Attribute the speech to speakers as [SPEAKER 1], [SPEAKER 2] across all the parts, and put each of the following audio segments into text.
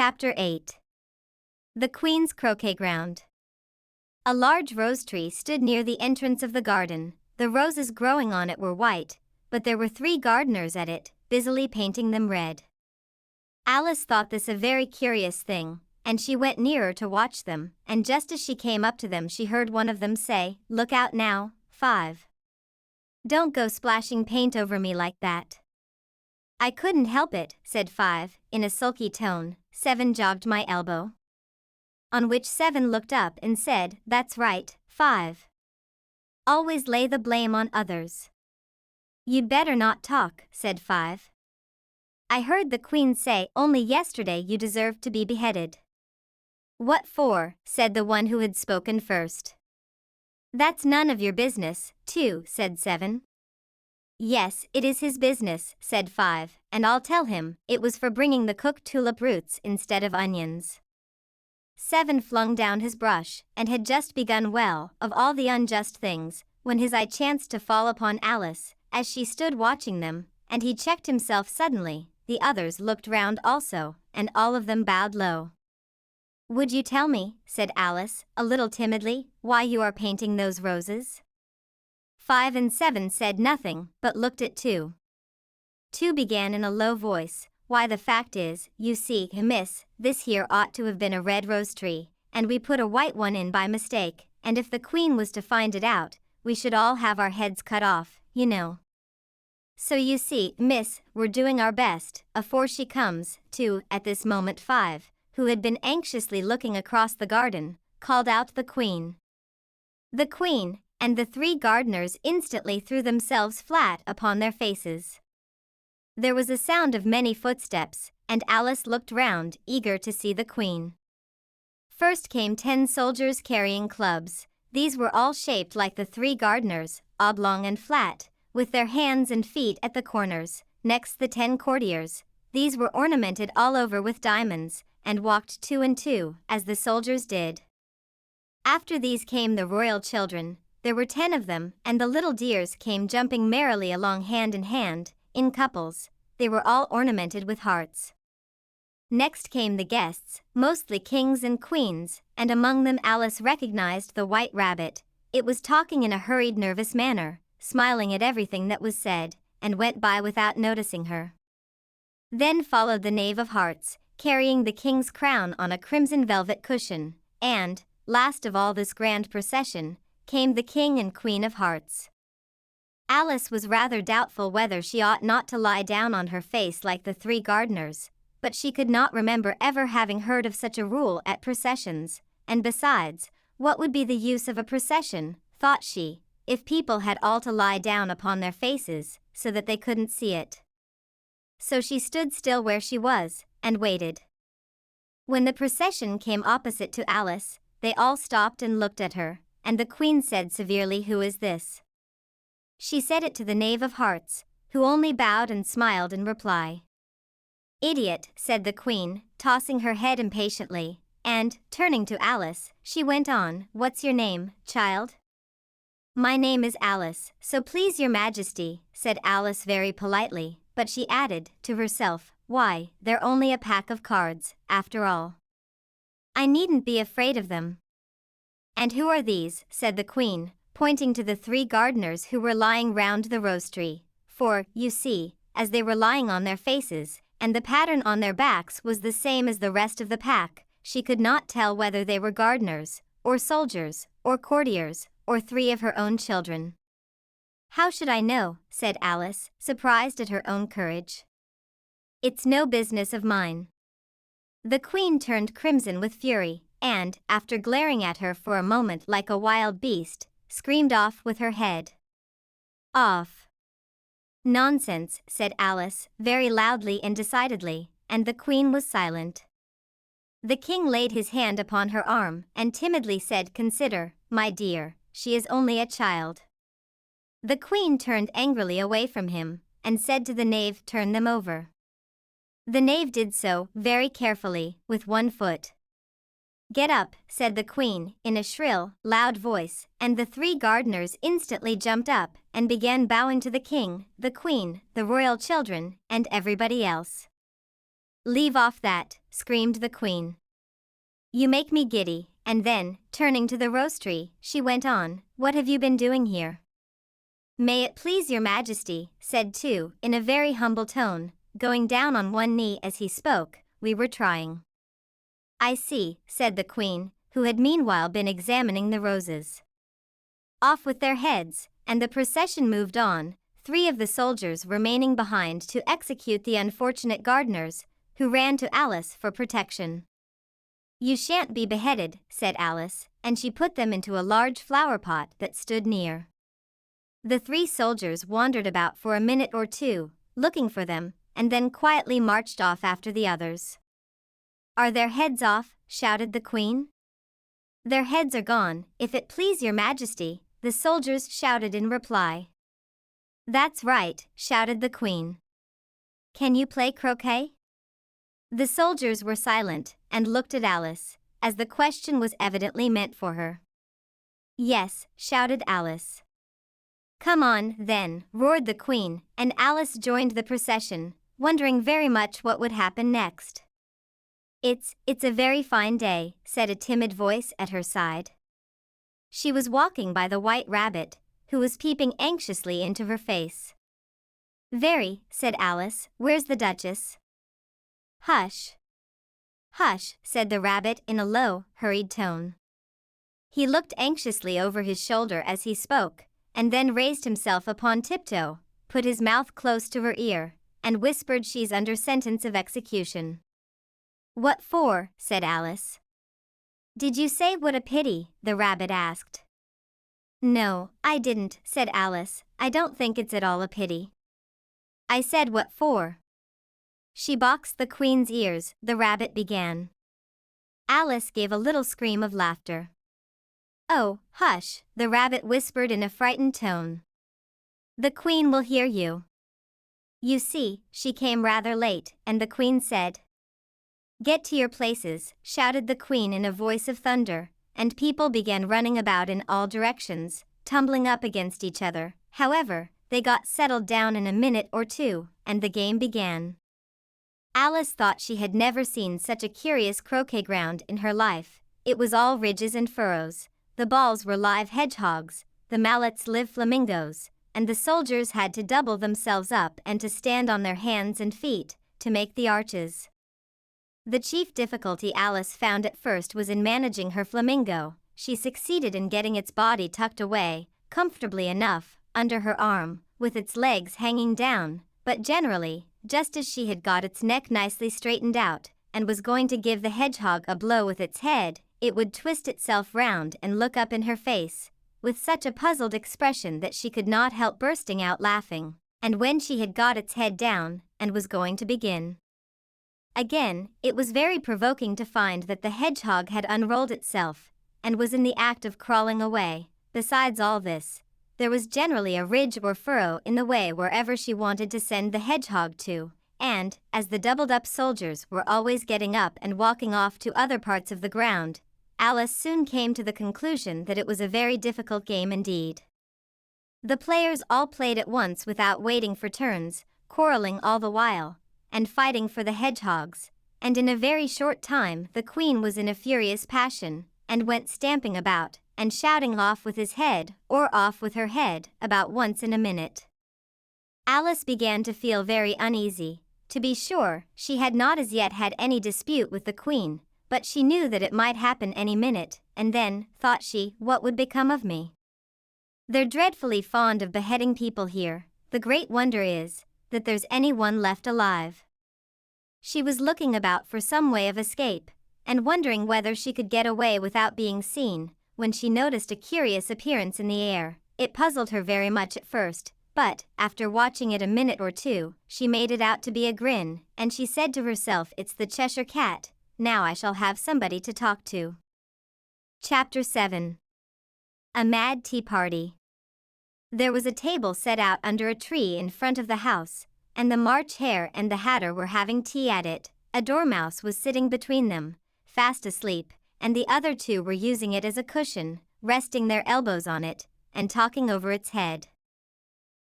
[SPEAKER 1] Chapter 8. The Queen's Croquet Ground. A large rose tree stood near the entrance of the garden. The roses growing on it were white, but there were 3 gardeners at it, busily painting them red. Alice thought this a very curious thing, and she went nearer to watch them, and just as she came up to them she heard one of them say, "Look out now, 5. Don't go splashing paint over me like that." "I couldn't help it," said 5, in a sulky tone. 7 jogged my elbow. On which 7 looked up and said, "That's right, 5. Always lay the blame on others." "You'd better not talk," said 5. "I heard the Queen say only yesterday you deserved to be beheaded." "What for?" said the one who had spoken first. "That's none of your business, too," said 7. "Yes, it is his business," said 5, "and I'll tell him, it was for bringing the cooked tulip roots instead of onions." 7 flung down his brush, and had just begun well, of all the unjust things, when his eye chanced to fall upon Alice, as she stood watching them, and he checked himself suddenly. The others looked round also, and all of them bowed low. "Would you tell me," said Alice, a little timidly, "why you are painting those roses?" 5 and 7 said nothing, but looked at 2. 2 began in a low voice, "Why, the fact is, you see, miss, this here ought to have been a red rose tree, and we put a white one in by mistake, and if the Queen was to find it out, we should all have our heads cut off, you know. So you see, miss, we're doing our best, afore she comes, to." At this moment 5, who had been anxiously looking across the garden, called out, "The Queen! The Queen!" and the 3 gardeners instantly threw themselves flat upon their faces. There was a sound of many footsteps, and Alice looked round, eager to see the Queen. First came 10 soldiers carrying clubs. These were all shaped like the 3 gardeners, oblong and flat, with their hands and feet at the corners. Next the 10 courtiers. These were ornamented all over with diamonds, and walked 2 and 2, as the soldiers did. After these came the royal children. There were 10 of them, and the little dears came jumping merrily along hand in hand, in couples. They were all ornamented with hearts. Next came the guests, mostly kings and queens, and among them Alice recognized the white rabbit. It was talking in a hurried, nervous manner, smiling at everything that was said, and went by without noticing her. Then followed the knave of hearts, carrying the king's crown on a crimson velvet cushion, and, last of all this grand procession, came the King and Queen of Hearts. Alice was rather doubtful whether she ought not to lie down on her face like the 3 gardeners, but she could not remember ever having heard of such a rule at processions, and besides, what would be the use of a procession, thought she, if people had all to lie down upon their faces, so that they couldn't see it. So she stood still where she was, and waited. When the procession came opposite to Alice, they all stopped and looked at her. And the Queen said severely, "Who is this?" She said it to the knave of hearts, who only bowed and smiled in reply. "Idiot," said the Queen, tossing her head impatiently, and, turning to Alice, she went on, "What's your name, child?" "My name is Alice, so please your Majesty," said Alice very politely, but she added, to herself, "Why, they're only a pack of cards, after all. I needn't be afraid of them." "And who are these?" said the Queen, pointing to the 3 gardeners who were lying round the rose tree. For, you see, as they were lying on their faces, and the pattern on their backs was the same as the rest of the pack, she could not tell whether they were gardeners, or soldiers, or courtiers, or 3 of her own children. "How should I know?" said Alice, surprised at her own courage. "It's no business of mine." The Queen turned crimson with fury, and, after glaring at her for a moment like a wild beast, screamed off with her head. "Off." "Nonsense," said Alice, very loudly and decidedly, and the Queen was silent. The King laid his hand upon her arm, and timidly said, "Consider, my dear, she is only a child." The Queen turned angrily away from him, and said to the knave, "Turn them over." The knave did so, very carefully, with 1 foot. "Get up," said the Queen, in a shrill, loud voice, and the 3 gardeners instantly jumped up, and began bowing to the King, the Queen, the royal children, and everybody else. "Leave off that," screamed the queen. "You make me giddy," and then, turning to the rose tree, she went on, "What have you been doing here?" "May it please your majesty," said two, in a very humble tone, going down on one knee as he spoke, "we were trying." "I see," said the queen, who had meanwhile been examining the roses. Off with their heads, and the procession moved on, three of the soldiers remaining behind to execute the unfortunate gardeners, who ran to Alice for protection. "You shan't be beheaded," said Alice, and she put them into a large flower pot that stood near. The three soldiers wandered about for a minute or two, looking for them, and then quietly marched off after the others. "Are their heads off?" shouted the queen. "Their heads are gone, if it please your majesty," the soldiers shouted in reply. "That's right," shouted the queen. "Can you play croquet?" The soldiers were silent, and looked at Alice, as the question was evidently meant for her. "Yes," shouted Alice. "Come on, then," roared the queen, and Alice joined the procession, wondering very much what would happen next. It's a very fine day," said a timid voice at her side. She was walking by the white rabbit, who was peeping anxiously into her face. "Very," said Alice, "where's the Duchess?" "Hush. Hush," said the rabbit in a low, hurried tone. He looked anxiously over his shoulder as he spoke, and then raised himself upon tiptoe, put his mouth close to her ear, and whispered, "She's under sentence of execution." "What for?" said Alice. "Did you say what a pity?" the rabbit asked. "No, I didn't," said Alice. "I don't think it's at all a pity. I said what for." "She boxed the queen's ears," the rabbit began. Alice gave a little scream of laughter. "Oh, hush," the rabbit whispered in a frightened tone. "The queen will hear you. You see, she came rather late," and the queen said. "Get to your places," shouted the queen in a voice of thunder, and people began running about in all directions, tumbling up against each other. However, they got settled down in a minute or two, and the game began. Alice thought she had never seen such a curious croquet ground in her life. It was all ridges and furrows. The balls were live hedgehogs, the mallets live flamingos, and the soldiers had to double themselves up and to stand on their hands and feet to make the arches. The chief difficulty Alice found at first was in managing her flamingo. She succeeded in getting its body tucked away, comfortably enough, under her arm, with its legs hanging down, but generally, just as she had got its neck nicely straightened out, and was going to give the hedgehog a blow with its head, it would twist itself round and look up in her face, with such a puzzled expression that she could not help bursting out laughing, and when she had got its head down, and was going to begin again, it was very provoking to find that the hedgehog had unrolled itself, and was in the act of crawling away. Besides all this, there was generally a ridge or furrow in the way wherever she wanted to send the hedgehog to, and, as the doubled-up soldiers were always getting up and walking off to other parts of the ground, Alice soon came to the conclusion that it was a very difficult game indeed. The players all played at once without waiting for turns, quarreling all the while, and fighting for the hedgehogs, and in a very short time the queen was in a furious passion, and went stamping about, and shouting off with his head, or off with her head, about once in a minute. Alice began to feel very uneasy. To be sure, she had not as yet had any dispute with the queen, but she knew that it might happen any minute, and then, thought she, what would become of me? They're dreadfully fond of beheading people here. The great wonder is that there's anyone left alive. She was looking about for some way of escape, and wondering whether she could get away without being seen, when she noticed a curious appearance in the air. It puzzled her very much at first, but, after watching it a minute or two, she made it out to be a grin, and she said to herself, "It's the Cheshire Cat. Now I shall have somebody to talk to." Chapter 7. A Mad Tea Party. There was a table set out under a tree in front of the house, and the March Hare and the Hatter were having tea at it. A dormouse was sitting between them, fast asleep, and the other two were using it as a cushion, resting their elbows on it, and talking over its head.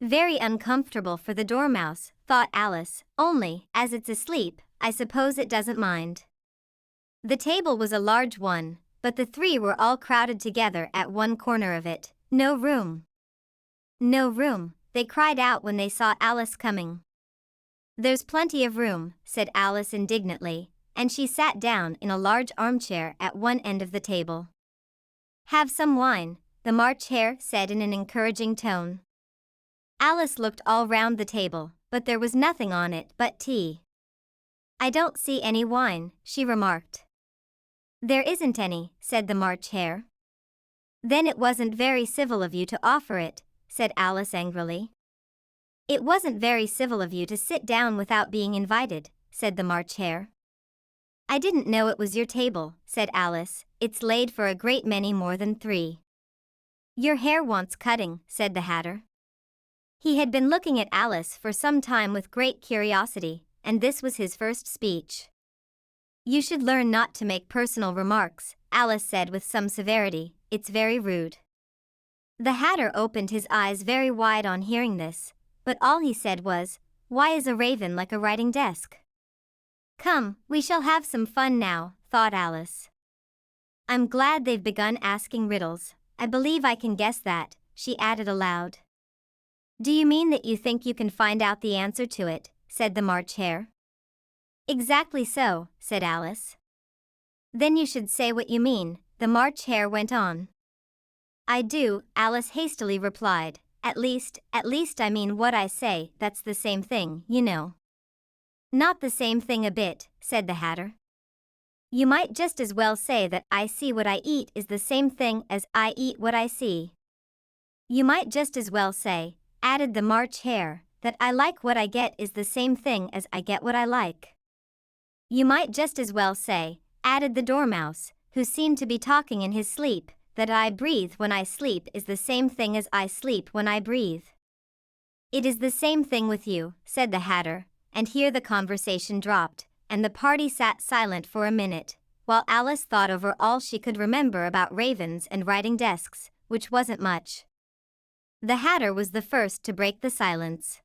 [SPEAKER 1] Very uncomfortable for the dormouse, thought Alice, only, as it's asleep, I suppose it doesn't mind. The table was a large one, but the three were all crowded together at one corner of it. No room. No room, they cried out when they saw Alice coming. There's plenty of room, said Alice indignantly, and she sat down in a large armchair at one end of the table. Have some wine, the March Hare said in an encouraging tone. Alice looked all round the table, but there was nothing on it but tea. I don't see any wine, she remarked. There isn't any, said the March Hare. Then it wasn't very civil of you to offer it, said Alice angrily. It wasn't very civil of you to sit down without being invited, said the March Hare. I didn't know it was your table, said Alice, it's laid for a great many more than 3. Your hair wants cutting, said the Hatter. He had been looking at Alice for some time with great curiosity, and this was his first speech. You should learn not to make personal remarks, Alice said with some severity, it's very rude. The Hatter opened his eyes very wide on hearing this, but all he said was, why is a raven like a writing desk? Come, we shall have some fun now, thought Alice. I'm glad they've begun asking riddles, I believe I can guess that, she added aloud. Do you mean that you think you can find out the answer to it, said the March Hare. Exactly so, said Alice. Then you should say what you mean, the March Hare went on. I do, Alice hastily replied, at least I mean what I say, that's the same thing, you know. Not the same thing a bit, said the Hatter. You might just as well say that I see what I eat is the same thing as I eat what I see. You might just as well say, added the March Hare, that I like what I get is the same thing as I get what I like. You might just as well say, added the Dormouse, who seemed to be talking in his sleep, that I breathe when I sleep is the same thing as I sleep when I breathe. It is the same thing with you, said the Hatter, and here the conversation dropped, and the party sat silent for a minute, while Alice thought over all she could remember about ravens and writing desks, which wasn't much. The Hatter was the first to break the silence.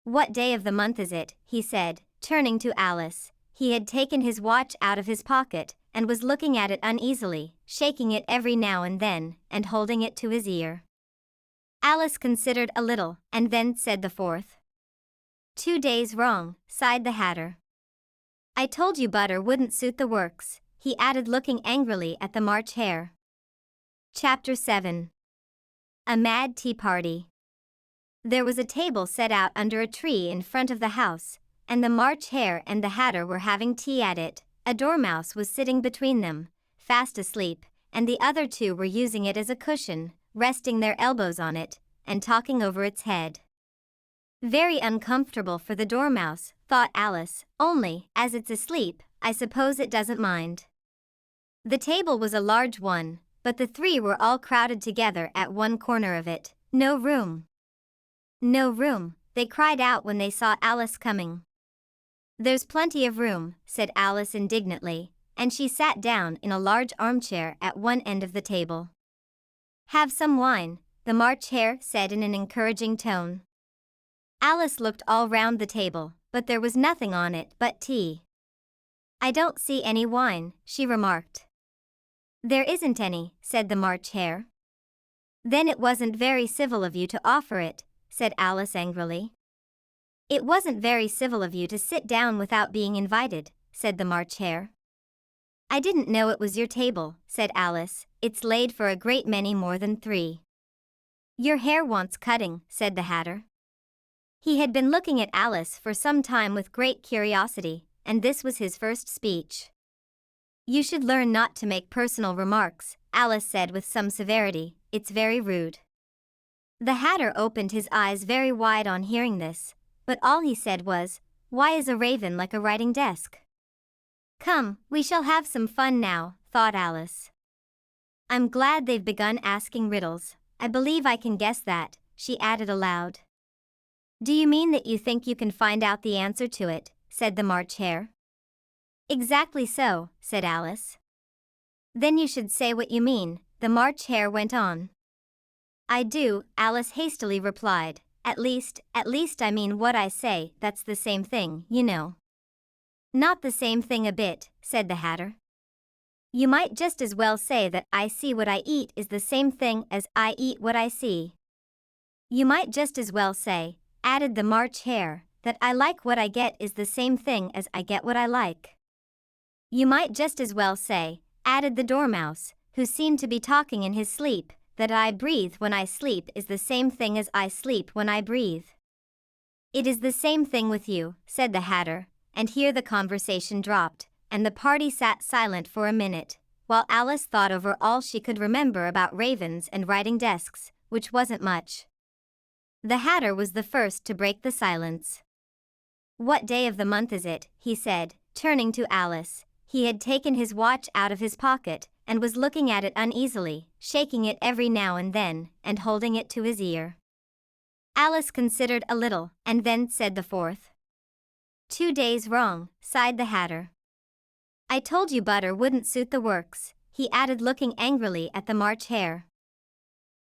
[SPEAKER 1] What day of the month is it? He said, turning to Alice. He had taken his watch out of his pocket, and was looking at it uneasily, shaking it every now and then, and holding it to his ear. Alice considered a little, and then said the 4th. 2 days wrong, sighed the Hatter. I told you butter wouldn't suit the works, he added looking angrily at the March Hare. Chapter 7. A Mad Tea Party. There was a table set out under a tree in front of the house, and the March Hare and the Hatter were having tea at it. A dormouse was sitting between them, fast asleep, and the other 2 were using it as a cushion, resting their elbows on it, and talking over its head. Very uncomfortable for the dormouse, thought Alice, only, as it's asleep, I suppose it doesn't mind. The table was a large one, but the 3 were all crowded together at one corner of it. No room. No room, they cried out when they saw Alice coming. There's plenty of room, said Alice indignantly, and she sat down in a large armchair at one end of the table. Have some wine, the March Hare said in an encouraging tone. Alice looked all round the table, but there was nothing on it but tea. I don't see any wine, she remarked. There isn't any, said the March Hare. Then it wasn't very civil of you to offer it, said Alice angrily. It wasn't very civil of you to sit down without being invited, said the March Hare. I didn't know it was your table, said Alice, it's laid for a great many more than 3. Your hair wants cutting, said the Hatter. He had been looking at Alice for some time with great curiosity, and this was his first speech. You should learn not to make personal remarks, Alice said with some severity, it's very rude. The Hatter opened his eyes very wide on hearing this, but all he said was, why is a raven like a writing desk? Come, we shall have some fun now, thought Alice. I'm glad they've begun asking riddles, I believe I can guess that, she added aloud. Do you mean that you think you can find out the answer to it, said the March Hare. Exactly so, said Alice. Then you should say what you mean, the March Hare went on. I do, Alice hastily replied, at least I mean what I say, that's the same thing, you know. Not the same thing a bit, said the Hatter. You might just as well say that I see what I eat is the same thing as I eat what I see. You might just as well say, added the March Hare, that I like what I get is the same thing as I get what I like. You might just as well say, added the Dormouse, who seemed to be talking in his sleep, that I breathe when I sleep is the same thing as I sleep when I breathe. It is the same thing with you, said the Hatter, and here the conversation dropped, and the party sat silent for a minute, while Alice thought over all she could remember about ravens and writing desks, which wasn't much. The Hatter was the first to break the silence. What day of the month is it? He said, turning to Alice. He had taken his watch out of his pocket, and was looking at it uneasily, shaking it every now and then, and holding it to his ear. Alice considered a little, and then said the 4th. 2 days wrong, sighed the Hatter. I told you butter wouldn't suit the works, he added looking angrily at the March Hare.